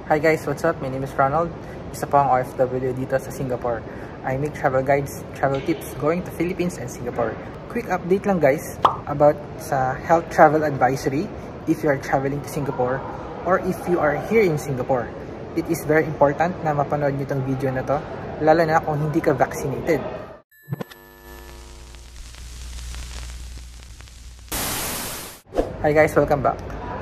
Hi guys, what's up? My name is Ronald. Isa po ang OFW dito sa Singapore. I make travel guides, travel tips going to Philippines and Singapore. Quick update lang guys about sa health travel advisory if you are traveling to Singapore or if you are here in Singapore. It is very important na mapanood nyo itong video na to, lalo na kung hindi ka vaccinated. Hi guys, welcome back.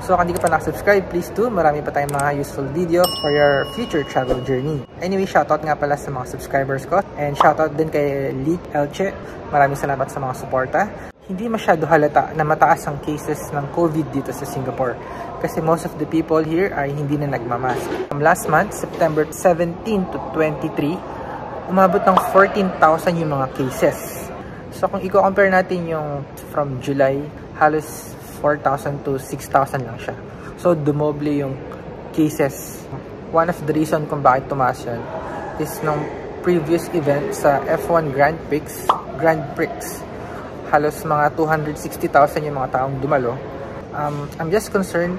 So kung hindi ka pa nakasubscribe, please do. Marami pa tayong mga useful video for your future travel journey. Anyway, shoutout nga pala sa mga subscribers ko. And shoutout din kay Leek Elche. Maraming salamat sa mga suporta. Hindi masyado halata na mataas ang cases ng COVID dito sa Singapore. Kasi most of the people here ay hindi na nagmamask. Last month, September 17 to 23, umabot ng 14,000 yung mga cases. So kung i-compare natin yung from July, halos 4,000 to 6,000 lang siya. So, dumoble yung cases. One of the reason kung bakit tumaas yan is nung previous event sa F1 Grand Prix. Halos mga 260,000 yung mga taong dumalo. I'm just concerned,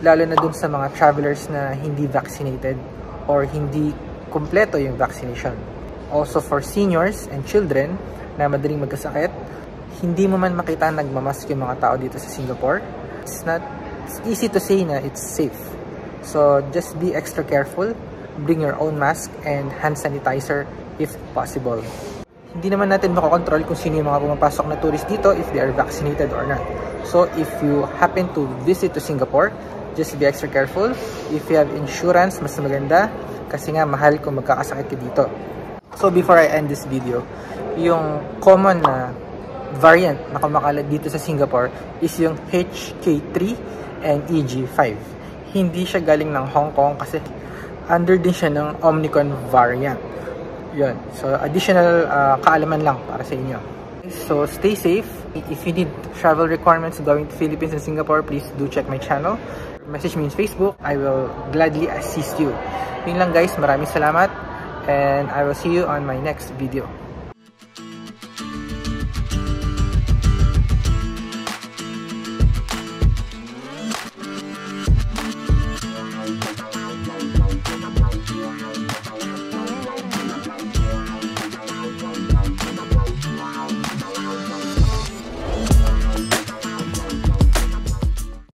lalo na dun sa mga travelers na hindi vaccinated or hindi kompleto yung vaccination. Also for seniors and children na madaling magkasakit, hindi mo man makita nagmamask yung mga tao dito sa Singapore. It's easy to say na it's safe. So just be extra careful. Bring your own mask and hand sanitizer if possible. Hindi naman natin makakontrol kung sino yung mga pumapasok na tourist dito if they are vaccinated or not. So if you happen to visit to Singapore, just be extra careful. If you have insurance, mas maganda kasi nga mahal kung magkakasakit ka dito. So before I end this video, yung common na variant na kumakalat dito sa Singapore is yung HK3 and EG5. Hindi siya galing ng Hong Kong kasi under din siya ng Omicron variant. Yun. So additional kaalaman lang para sa inyo. So stay safe. If you need travel requirements going to Philippines and Singapore, please do check my channel. Message me on Facebook. I will gladly assist you. Yun lang guys. Maraming salamat and I will see you on my next video.